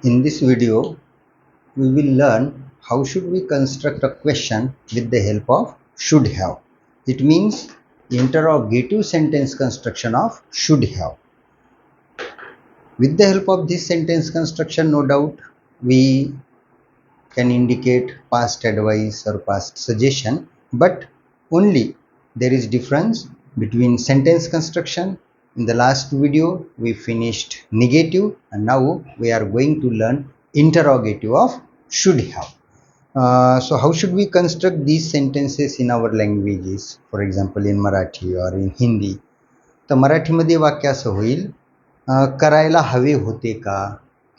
In this video, we will learn how should we construct a question with the help of should have. It means interrogative sentence construction of should have. With the help of this sentence construction, no doubt, we can indicate past advice or past suggestion, but only there is difference between sentence construction. In the last video we finished negative, and now we are going to learn interrogative of should have. So how should we construct these sentences in our languages, for example in Marathi or in Hindi? तर मराठीमध्ये वाक्य असं होईल, करायला हवे होते का,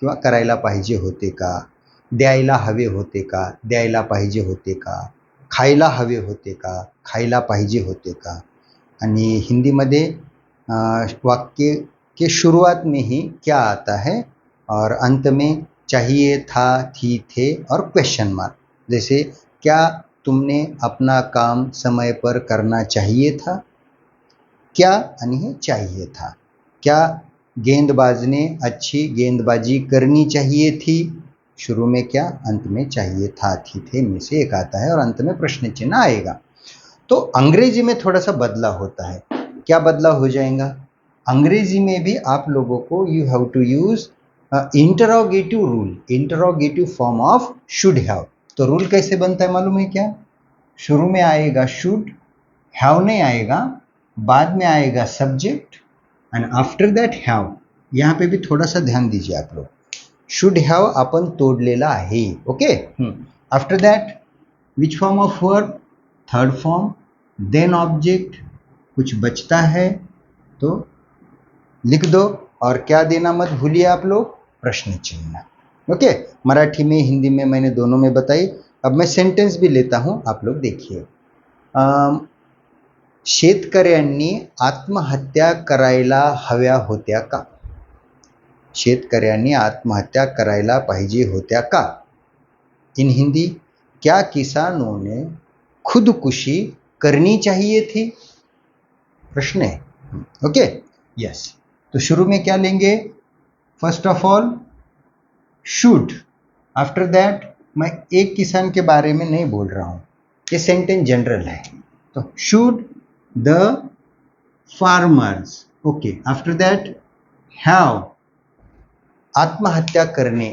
किंवा करायला पाहिजे होते का, द्यायला हवे होते का, द्यायला पाहिजे होते का, खायला हवे होते का, खायला पाहिजे होते का. आणि हिंदीमध्ये वाक्य के शुरुआत में ही क्या आता है और अंत में चाहिए था, थी, थे और क्वेश्चन मार्क. जैसे क्या तुमने अपना काम समय पर करना चाहिए था, क्या आणि हे चाहिए था. क्या गेंदबाज ने अच्छी गेंदबाजी करनी चाहिए थी. शुरू में क्या, अंत में चाहिए था, थी, थे में से एक आता है और अंत में प्रश्न चिन्ह आएगा. तो अंग्रेजी में थोड़ा सा बदलाव होता है. क्या बदलाव हो जाएगा? अंग्रेजी में भी आप लोगों को you have to use interrogative rule, interrogative form of should have. तो रूल कैसे बनता है मालूम है क्या? शुरू में आएगा शुड, हैव नहीं आएगा, बाद में आएगा subject and after that have. यहाँ पे भी थोड़ा सा ध्यान दीजिए आप लोग. शुड हैव आपण तोडलेला आहे. Okay. After that which form of verb? Third form. Then object. कुछ बचता है तो लिख दो, और क्या देना मत भूलिए आप लोग, प्रश्न चिन्ह. ओके. मराठी में हिंदी में मैंने दोनों में बताई. अब मैं सेंटेंस भी लेता हूं, आप लोग देखिए. शेतकऱ्यांनी आत्महत्या करायला हव्या होत्या का? शेतकऱ्यांनी आत्महत्या करायला पाहिजे होत्या का? इन हिंदी, क्या किसानों ने खुदकुशी करनी चाहिए थी? प्रश्न है. ओके. यस. तो शुरू में क्या लेंगे? First of all should. After that मैं एक किसान के बारे में नहीं बोल रहा हूं, ये सेंटेंस जनरल है. तो should the farmers. Okay. After that have. आत्महत्या करने,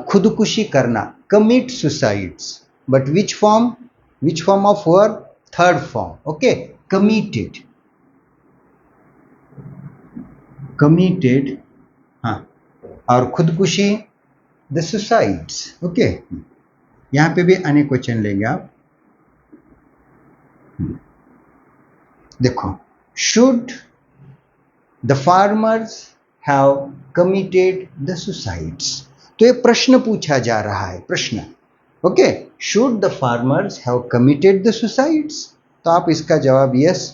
खुदकुशी करना, commit suicides. But which form of verb? Third form. Okay. Committed. Committed. हाँ. और खुदकुशी द सुसाइड्स. ओके. यहां पे भी अनेक क्वेश्चन लेंगे आप. देखो, should the farmers have committed the suicides. तो ये प्रश्न पूछा जा रहा है, प्रश्न. Okay. Should the farmers have committed the suicides. तो आप इसका जवाब यस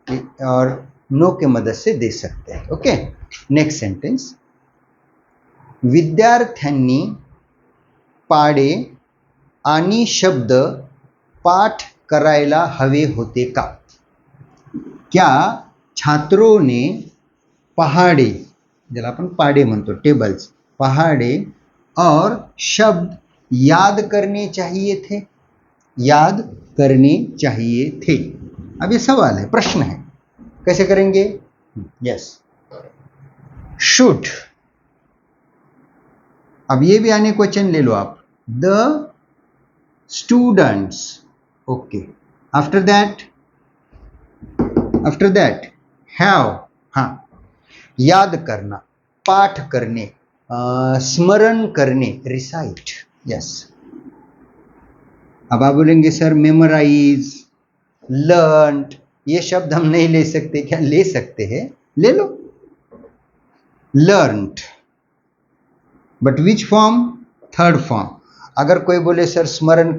और नो के मदद से दे सकते हैं. ओके. Next sentence. विद्यार्थ्यांनी पाडे आणि शब्द पाठ करायला हवे होते का? क्या छात्रों ने पहाड़े, ज्याला आपण पाडे म्हणतो, टेबल्स, पहाड़े और शब्द याद करने चाहिए थे. याद करने चाहिए थे. अब ये सवाल है, प्रश्न है, कैसे करेंगे? यस. शुड. अब ये भी आने क्वेश्चन ले लो आप. The students. Okay. After that have. हाँ. याद करना, पाठ करने, स्मरण करने, रिसाइट. यस. अब आप बोलेंगे सर मेमोराइज, लर्नड, ये शब्द हम नहीं ले सकते. क्या ले सकते हैं? ले लो. Learned. But which form? Third form. अगर कोई बोले सर स्मरण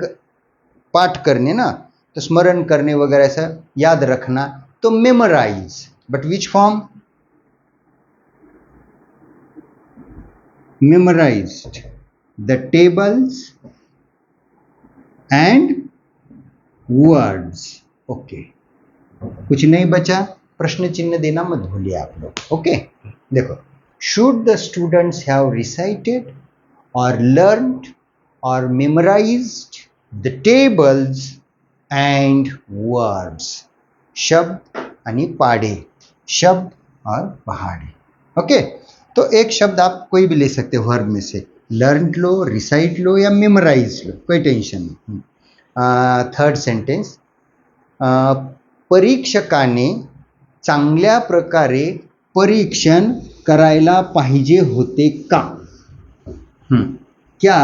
पाठ करने ना, तो स्मरण करने वगैरह ऐसा याद रखना, तो memorise. But which form? memorized the tables and words. Okay. कुछ नहीं बचा, प्रश्न चिन्ह देना मत भूलिए आप लोग. ओके. देखो, should the students have recited. or learned or memorized the tables and words. शब्द आणि पाढ़े, शब्द और पहाड़े. ओके, तो एक शब्द आप कोई भी ले सकते हो वर्ब में से, लर्न लो, रिसाइट लो या मेमोराइज लो, कोई टेंशन नहीं. थर्ड सेंटेन्स, परीक्षकाने चांगल्या प्रकारे परीक्षण करायला पाहिजे होते का. क्या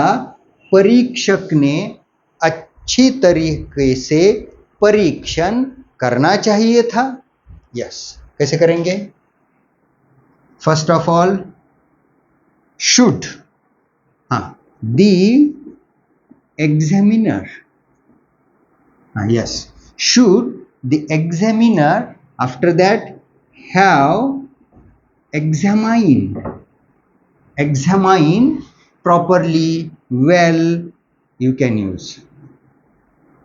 परीक्षक ने अच्छी तरीके से परीक्षण करना चाहिए था. यस, कैसे करेंगे. First of all should, the examiner, yes, should the examiner, after that have examined properly, well, you can use.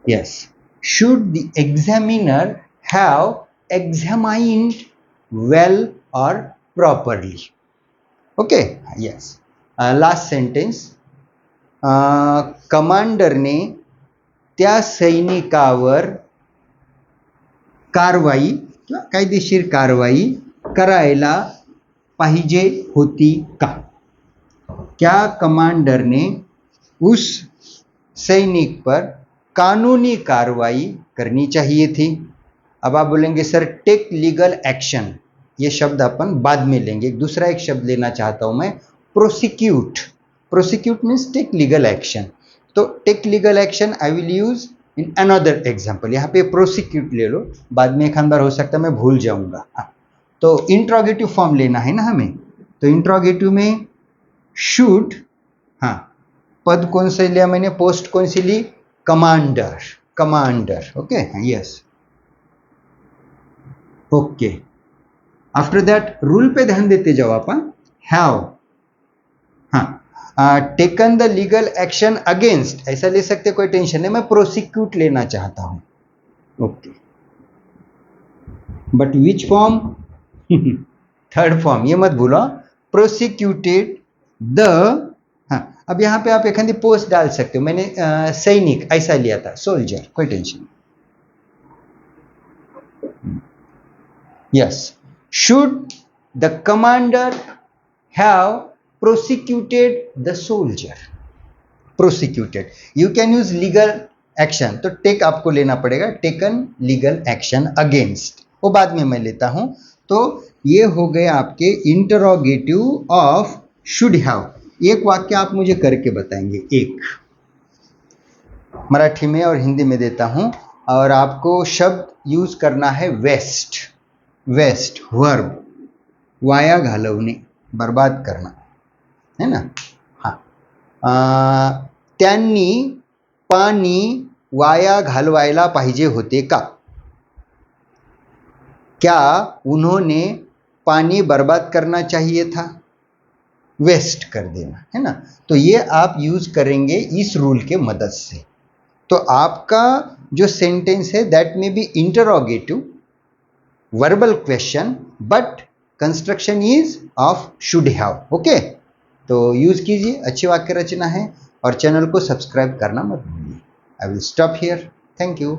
Yes, should the examiner have examined well or properly. Okay, yes. Last sentence, commander ने त्या सैनिकावर कारवाई, कायदेशीर कारवाई करायला पाहिजे होती का. क्या कमांडर ने उस सैनिक पर कानूनी कार्रवाई करनी चाहिए थी. अब आप बोलेंगे सर टेक लीगल एक्शन, ये शब्द अपन बाद में लेंगे. दूसरा एक शब्द लेना चाहता हूं मैं, prosecute. Prosecute means take legal action. तो take legal action I will use in another example. यहाँ पे प्रोसिक्यूट ले लो, बाद में एक बार हो सकता है मैं भूल जाऊंगा. तो इंट्रोगेटिव फॉर्म लेना है ना हमें, तो इंट्रोगेटिव में शुड, पद कौन सा लिया मैंने, पोस्ट कौन सी ली, commander. Commander, okay, yes, okay. After that rule पे ध्यान देते जाओ आप. Have, taken the legal action against, ऐसा ले सकते, कोई टेंशन नहीं. मैं प्रोसिक्यूट लेना चाहता हूं. Okay, but which form, third form, ये मत भूलो, प्रोसिक्यूटेड द. अब यहां पे आप एखादी पोस्ट डाल सकते हो. मैंने सैनिक ऐसा लिया था, सोल्जर, कोई tension. Yes, should the commander have prosecuted the soldier. Prosecuted, you can use legal action, तो टेक आपको लेना पड़ेगा, टेकन लीगल एक्शन अगेंस्ट, वो बाद में मैं लेता हूं. तो ये हो गए आपके इंटरोगेटिव ऑफ शुड हैव. एक वाक्य आप मुझे करके बताएंगे, एक मराठी में और हिंदी में देता हूं, और आपको शब्द यूज करना है वेस्ट. वेस्ट वर्ब, वाया घालवणे, बर्बाद करना है ना. त्यांनी पाणी वाया घालवायला पाहिजे होते का. क्या उन्होंने पानी बर्बाद करना चाहिए था. वेस्ट कर देना है ना. तो ये आप यूज करेंगे इस रूल के मदद से. तो आपका जो सेंटेंस है दैट में be interrogative verbal question, but construction is of should have. Okay, तो यूज कीजिए, अच्छी वाक्य रचना है, और चैनल को सब्सक्राइब करना मत भूलिए. I will stop here. Thank you.